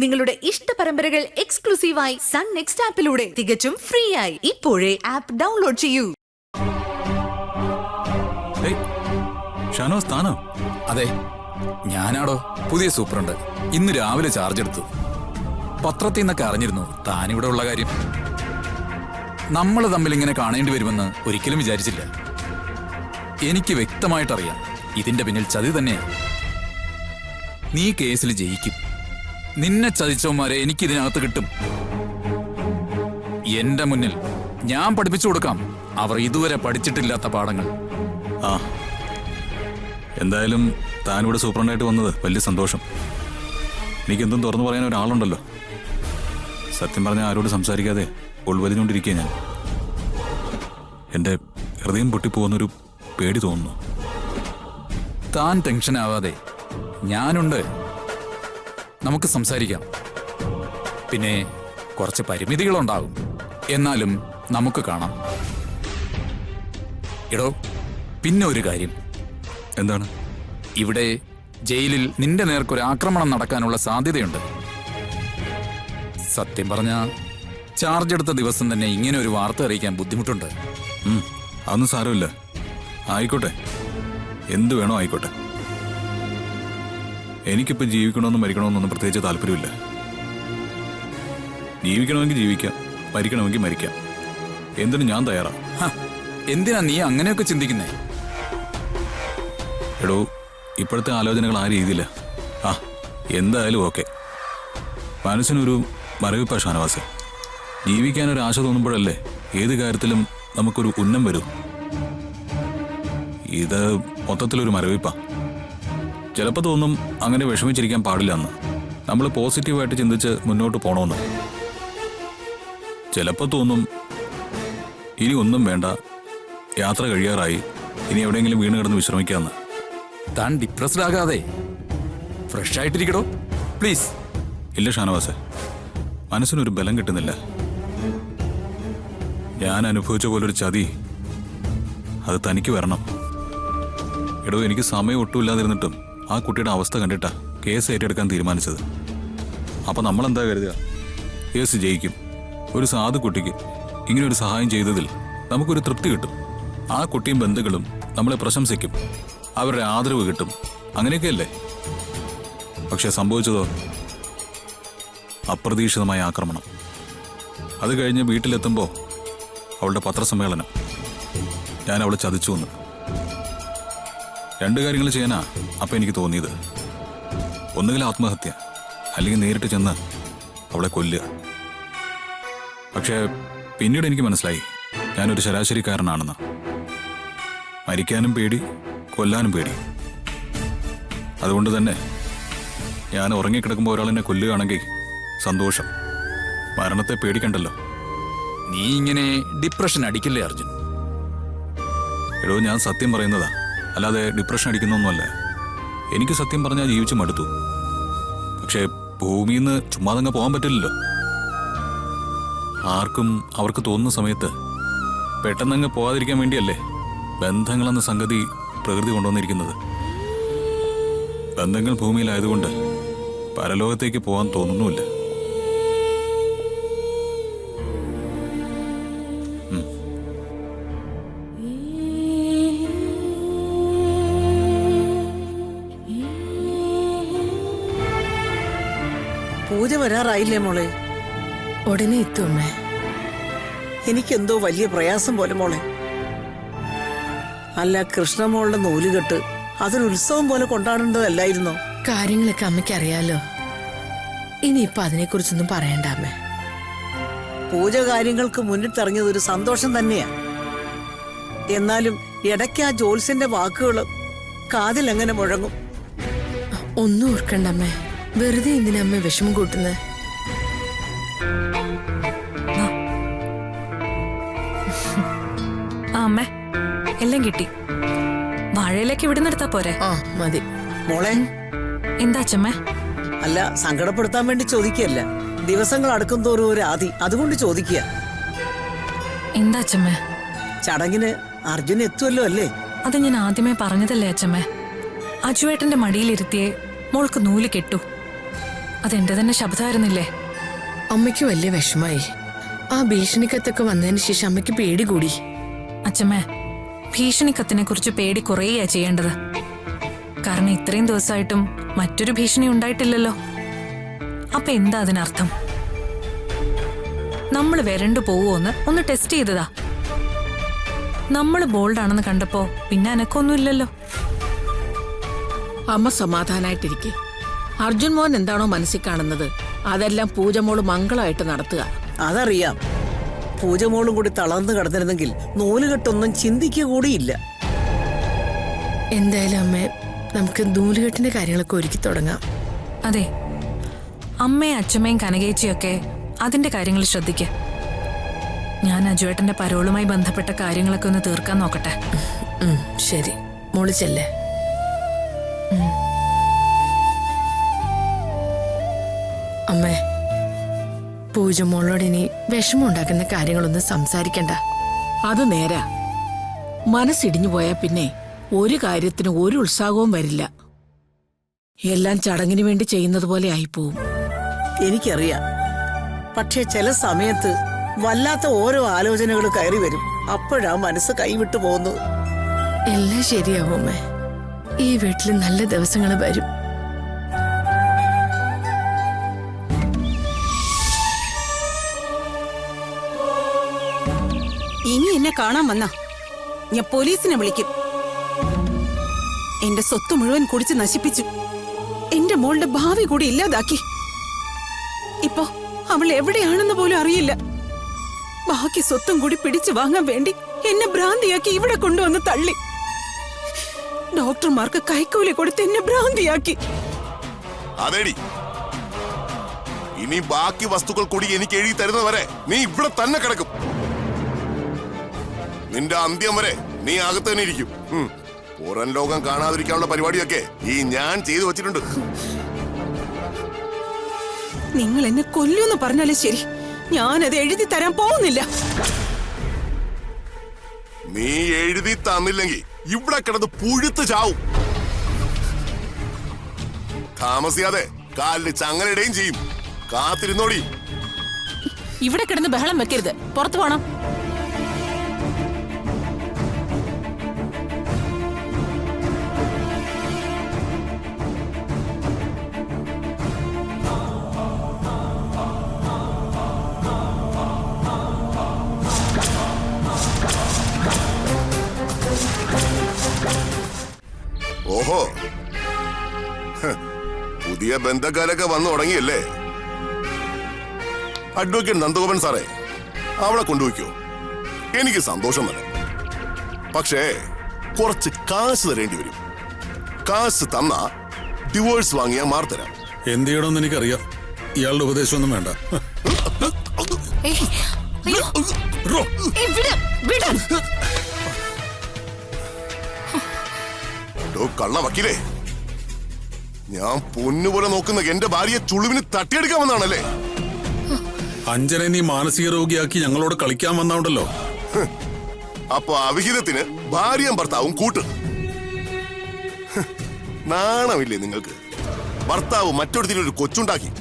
നിങ്ങളുടെ ഇഷ്ട പരമ്പരകൾ എക്സ്ക്ലൂസീവായി സൺ നെക്സ്റ്റ് ആപ്പിലൂടെ തികച്ചും ഫ്രീ ആയി ഇപ്പോഴേ ആപ്പ് ഡൗൺലോഡ് ചെയ്യൂ. ഷാനോസ് താനോ? അതെ, ഞാനാടോ. പുതിയ സൂപ്രണ്ട്. ഇന്ന് രാവിലെ ചാർജ് എടുത്തു. പത്രത്തിൽ നിന്നൊക്കെ അറിഞ്ഞിരുന്നു താനിവിടെ ഉള്ള കാര്യം. നമ്മൾ തമ്മിൽ ഇങ്ങനെ കാണേണ്ടി വരുമെന്ന് ഒരിക്കലും വിചാരിച്ചില്ല. എനിക്ക് വ്യക്തമായിട്ടറിയാം ഇതിന്റെ പിന്നിൽ ചതി തന്നെയാണ്. നീ കേസിൽ ജയിക്കും. നിന്നെ ചതിച്ചവന്മാരെ എനിക്കിതിനകത്ത് കിട്ടും. എന്റെ മുന്നിൽ ഞാൻ പഠിപ്പിച്ചു കൊടുക്കാം അവർ ഇതുവരെ പഠിച്ചിട്ടില്ലാത്ത പാഠങ്ങൾ. ആ, എന്തായാലും താനിവിടെ സൂപ്രണ്ടായിട്ട് വന്നത് വലിയ സന്തോഷം. എനിക്കെന്തും തുറന്നു പറയാൻ ഒരാളുണ്ടല്ലോ. സത്യം പറഞ്ഞാൽ ആരോട് സംസാരിക്കാതെ ഉൾവലിഞ്ഞുകൊണ്ടിരിക്കുക ഞാൻ. എൻ്റെ ഹൃദയം പൊട്ടിപ്പോകുന്നൊരു പേടി തോന്നുന്നു. താൻ ടെൻഷനാവാതെ ഞാനുണ്ട്. നമുക്ക് സംസാരിക്കാം. പിന്നെ കുറച്ച് പരിമിതികളുണ്ടാകും, എന്നാലും നമുക്ക് കാണാം. എടോ, പിന്നെ ഒരു കാര്യം. എന്താണ്? ഇവിടെ ജയിലിൽ നിന്റെ നേർക്കൊരു ആക്രമണം നടക്കാനുള്ള സാധ്യതയുണ്ട്. സത്യം പറഞ്ഞ ചാർജ് എടുത്ത ദിവസം തന്നെ ഇങ്ങനെ ഒരു വാർത്ത അറിയിക്കാൻ ബുദ്ധിമുട്ടുണ്ട്. അതൊന്നും സാരമില്ല. ആയിക്കോട്ടെ, എന്തു വേണോ ആയിക്കോട്ടെ. എനിക്കിപ്പോൾ ജീവിക്കണമെന്നും മരിക്കണമെന്നൊന്നും പ്രത്യേകിച്ച് താല്പര്യമില്ല. ജീവിക്കണമെങ്കിൽ ജീവിക്കാം, മരിക്കണമെങ്കിൽ മരിക്കാം. എന്തിനും ഞാൻ തയ്യാറാണ്. എന്തിനാ നീ അങ്ങനെയൊക്കെ ചിന്തിക്കുന്നേ? എടോ, ഇപ്പോഴത്തെ ആലോചനകൾ ആ രീതിയില്ല. ആ, എന്തായാലും ഓക്കെ. മനസ്സിനൊരു മരവിപ്പാ ഷാനവാസേ. ജീവിക്കാനൊരു ആശ തോന്നുമ്പോഴല്ലേ ഏത് കാര്യത്തിലും നമുക്കൊരു ഉന്നം വരൂ. ഇത് മൊത്തത്തിലൊരു മരവിപ്പാ. ചിലപ്പോൾ തോന്നും അങ്ങനെ വിഷമിച്ചിരിക്കാൻ പാടില്ല എന്ന്. നമ്മൾ പോസിറ്റീവായിട്ട് ചിന്തിച്ച് മുന്നോട്ട് പോകണമെന്ന്. ചിലപ്പോൾ തോന്നും ഇനി ഒന്നും വേണ്ട, യാത്ര കഴിയാറായി, ഇനി എവിടെയെങ്കിലും വീണ് കിടന്ന് വിശ്രമിക്കാമെന്ന്. താൻ ഡിപ്രസ്ഡ് ആകാതെ ഫ്രഷ് ആയിട്ടിരിക്കടോ പ്ലീസ്. ഇല്ല ഷാനവാസേ, മനസ്സിനൊരു ബലം കിട്ടുന്നില്ല. ഞാൻ അനുഭവിച്ച പോലൊരു ചതി അത് തനിക്ക് വരണം. എടോ, എനിക്ക് സമയം ഒട്ടുമില്ലാതിരുന്നിട്ടും ആ കുട്ടിയുടെ അവസ്ഥ കണ്ടിട്ടാ കേസ് ഏറ്റെടുക്കാൻ തീരുമാനിച്ചത്. അപ്പം നമ്മളെന്താ കരുതുക? കേസ് ജയിക്കും. ഒരു സാധു കുട്ടിക്ക് ഇങ്ങനെ ഒരു സഹായം ചെയ്തതിൽ നമുക്കൊരു തൃപ്തി കിട്ടും. ആ കുട്ടിയും ബന്ധുക്കളും നമ്മളെ പ്രശംസിക്കും, അവരുടെ ആദരവ് കിട്ടും. അങ്ങനെയൊക്കെയല്ലേ? പക്ഷെ സംഭവിച്ചതോ അപ്രതീക്ഷിതമായ ആക്രമണം. അത് കഴിഞ്ഞ് വീട്ടിലെത്തുമ്പോൾ അവളുടെ പത്രസമ്മേളനം. ഞാൻ അവളെ ചതിച്ചു എന്ന്. രണ്ട് കാര്യങ്ങൾ ചെയ്യാനാ അപ്പം എനിക്ക് തോന്നിയത്. ഒന്നുകിൽ ആത്മഹത്യ, അല്ലെങ്കിൽ നേരിട്ട് ചെന്ന് അവളെ കൊല്ലുക. പക്ഷേ പിന്നീട് എനിക്ക് മനസ്സിലായി ഞാനൊരു ശരാശരിക്കാരനാണെന്ന്. മരിക്കാനും പേടി, കൊല്ലാനും പേടി. അതുകൊണ്ട് തന്നെ ഞാൻ ഉറങ്ങിക്കിടക്കുമ്പോൾ ഒരാളെന്നെ കൊല്ലുകയാണെങ്കിൽ സന്തോഷം. മരണത്തെ പേടിക്കണ്ടല്ലോ. നീ ഇങ്ങനെ ഡിപ്രഷൻ അടിക്കില്ലേ അർജുൻ? എടോ, ഞാൻ സത്യം പറയുന്നതാ, അല്ലാതെ ഡിപ്രഷൻ അടിക്കുന്നൊന്നുമല്ല. എനിക്ക് സത്യം പറഞ്ഞാൽ ജീവിച്ചു മടുത്തു. പക്ഷേ ഭൂമിയിൽ നിന്ന് ചുമ്മാതങ്ങ് പോകാൻ പറ്റില്ലല്ലോ. ആർക്കും അവർക്ക് തോന്നുന്ന സമയത്ത് പെട്ടെന്നങ്ങ് പോകാതിരിക്കാൻ വേണ്ടിയല്ലേ ബന്ധങ്ങളെന്ന സംഗതി പ്രകൃതി കൊണ്ടുവന്നിരിക്കുന്നത്. ബന്ധങ്ങൾ ഭൂമിയിലായതുകൊണ്ട് പരലോകത്തേക്ക് പോകാൻ തോന്നുന്നുമില്ല. പൂജ വരാറായില്ലേ മോളെ? ഉടനെ എത്തും അമ്മേ. എനിക്കെന്തോ വലിയ പ്രയാസം പോലെ മോളെ. അല്ല, കൃഷ്ണമോളുടെ നൂലുകെട്ട് അതൊരു ഉത്സവം പോലെ കൊണ്ടാടേണ്ടതല്ലായിരുന്നോ? കാര്യങ്ങളൊക്കെ അമ്മയ്ക്ക് അറിയാലോ. ഇനിയിപ്പൊ അതിനെക്കുറിച്ചൊന്നും പറയണ്ട അമ്മേ. പൂജ കാര്യങ്ങൾക്ക് മുന്നിട്ടിറങ്ങിയത് ഒരു സന്തോഷം തന്നെയാ. എന്നാലും ഇടയ്ക്ക് ആ ജോത്സ്യന്റെ വാക്കുകൾ കാതിൽ എങ്ങനെ മുഴങ്ങും? ഒന്നും ഓർക്കണ്ട അമ്മേ. വെറുതെ എന്തിനാ അമ്മ വിഷമം കൂട്ടുന്നത്? അമ്മേ, എല്ലാം കിട്ടി. വാഴയിലേക്ക് വിടുന്നെടുത്താ പോരെ? ആ മതി മോളെ. എന്താ അച്ഛമ്മേ? അല്ല, സങ്കടപ്പെടുത്താൻ വേണ്ടി ചോദിക്കുകയല്ല. ദിവസങ്ങൾ അടുക്കും തോറും ഒരു ആദി, അതുകൊണ്ട് ചോദിക്കുക. എന്താ അച്ഛമ്മേ? ചടങ്ങിന് അർജുൻ എത്തുമല്ലോ അല്ലേ? അത് ഞാൻ ആദ്യമേ പറഞ്ഞതല്ലേ അച്ഛമ്മേ. അജുവേട്ടന്റെ മടിയിലിരുത്തിയേ മോൾക്ക് നൂല് കെട്ടു. അതെന്റെ തന്നെ ശബ്ദമായിരുന്നില്ലേ? അമ്മയ്ക്ക് വലിയ വിഷമായി. ആ ഭീഷണിക്കത്തൊക്കെ വന്നതിന് ശേഷം അമ്മയ്ക്ക് പേടി കൂടി. അച്ഛമ്മേ, ഭീഷണിക്കത്തിനെ കുറിച്ച് പേടി കുറേയാ ചെയ്യേണ്ടത്. കാരണം ഇത്രയും ദിവസമായിട്ടും മറ്റൊരു ഭീഷണി ഉണ്ടായിട്ടില്ലല്ലോ. അപ്പൊ എന്താ അതിനർത്ഥം? നമ്മൾ വരണ്ടു പോവുമോന്ന് ഒന്ന് ടെസ്റ്റ് ചെയ്തതാ. നമ്മൾ ബോൾഡാണെന്ന് കണ്ടപ്പോ പിന്നെ അനക്കൊന്നുമില്ലല്ലോ. അമ്മ സമാധാനായിട്ടിരിക്കെ. അർജുൻ മോൻ എന്താണോ മനസ്സിൽ കാണുന്നത് അതെല്ലാം പൂജമോള് മംഗളമായിട്ട് നടത്തുക. അതറിയാം. പൂജമോളും കൂടി തളർന്നു കിടന്നിരുന്നെങ്കിൽ നൂലുകെട്ടൊന്നും ചിന്തിക്കുക കൂടിയില്ല. എന്തായാലും അമ്മേ, നമുക്ക് നൂലുകെട്ടിന്റെ കാര്യങ്ങളൊക്കെ ഒരുക്കി തുടങ്ങാം. അതെ, അമ്മയും അച്ഛമ്മയും കനകേച്ചിയൊക്കെ അതിന്റെ കാര്യങ്ങൾ ശ്രദ്ധിക്ക. ഞാൻ അജുവേട്ടന്റെ പരോളുമായി ബന്ധപ്പെട്ട കാര്യങ്ങളൊക്കെ ഒന്ന് തീർക്കാൻ നോക്കട്ടെ. ശരി, മോള് ചെല്ലേ. അമ്മേ, പൂജ മോളോട് ഇനി വിഷമം ഉണ്ടാക്കുന്ന കാര്യങ്ങളൊന്നും സംസാരിക്കണ്ട. അത് നേരാ. മനസ്സിടിഞ്ഞു പോയാൽ പിന്നെ ഒരു കാര്യത്തിന് ഒരു ഉത്സാഹവും വരില്ല. എല്ലാം ചടങ്ങിന് വേണ്ടി ചെയ്യുന്നത് പോലെ ആയിപ്പോവും. എനിക്കറിയാം. പക്ഷെ ചില സമയത്ത് വല്ലാത്ത ഓരോ ആലോചനകൾ കയറി വരും. അപ്പോഴാ മനസ്സ് കൈവിട്ടു പോകുന്നത്. എല്ലാം ശരിയാവും അമ്മേ. ഈ വീട്ടിൽ നല്ല ദിവസങ്ങൾ വരും. ഇനി എന്നെ കാണാൻ വന്ന ഞാൻ പോലീസിനെ വിളിക്കും. എന്റെ സ്വത്ത് മുഴുവൻ കുടിച്ച് നശിപ്പിച്ചു. എന്റെ മോളുടെ ഭാവി കൂടി ഇല്ലാതാക്കി. ഇപ്പൊ അവൾ എവിടെയാണെന്ന് പോലും അറിയില്ല. ബാക്കി സ്വത്തും കൂടി പിടിച്ചു വാങ്ങാൻ വേണ്ടി എന്നെ ഭ്രാന്തിയാക്കി ഇവിടെ കൊണ്ടുവന്ന് തള്ളി. ഡോക്ടർമാർക്ക് കൈക്കൂലി കൊടുത്ത് എന്നെ ഭ്രാന്തിയാക്കി. അതേടി, ഇനി ബാക്കി വസ്തുക്കൾ കൂടി എനിക്ക് എഴുതി തരുന്നവരെ നീ ഇവിടെ തന്നെ കിടക്കും. നിന്റെ അന്ത്യം വരെ നീ അകത്ത് തന്നെ ഇരിക്കും. പുറം ലോകം കാണാതിരിക്കാനുള്ള പരിപാടിയൊക്കെ ഈ ഞാൻ ചെയ്തു വച്ചിട്ടുണ്ട്. നിങ്ങൾ എന്നെ കൊല്ലുമെന്ന് പറഞ്ഞാലും ശരി, ഞാനത് എഴുതി തരാൻ പോകുന്നില്ല. നീ എഴുതി തന്നില്ലെങ്കിൽ ഇവിടെ കിടന്ന് പുഴുത്ത് ചാവും. താമസിയാതെ കാലിന് ചങ്ങലയിടുകയും ചെയ്യും. കാത്തിരുന്നോടി. ഇവിടെ കിടന്ന് ബഹളം വെക്കരുത്. പുറത്തു പോണം. ഓഹോ, പുതിയ ബന്ധക്കാരൊക്കെ വന്നു തുടങ്ങിയല്ലേ? അഡ്വക്കേറ്റ് നന്ദഗോപൻ സാറേ, അവളെ കൊണ്ടുപോയിക്കോ. എനിക്ക് സന്തോഷം തന്നെ. പക്ഷേ കുറച്ച് കാശ് തരേണ്ടി വരും. കാശ് തന്നാ ഡിവോഴ്സ് വാങ്ങിയാ മാർത്തരാം. എന്ത് ചെയ്യണമെന്ന് എനിക്കറിയാം. ഇയാളുടെ ഉപദേശമൊന്നും വേണ്ട. കള്ള വക്കീലേ, ഞാൻ പൊന്നുപോലെ നോക്കുന്ന എന്റെ ഭാര്യയെ ചുളിവിന് തട്ടിയെടുക്കാൻ വന്നാണല്ലേ? അഞ്ജനെ നീ മാനസിക രോഗിയാക്കി ഞങ്ങളോട് കളിക്കാൻ വന്നാണ്ടല്ലോ. അപ്പൊ അവിഹിതത്തിന് ഭാര്യയും ഭർത്താവും കൂട്ട്. നാണമില്ലേ നിങ്ങൾക്ക്? ഭർത്താവ് മറ്റൊരുത്തിനൊരു കൊച്ചുണ്ടാക്കി.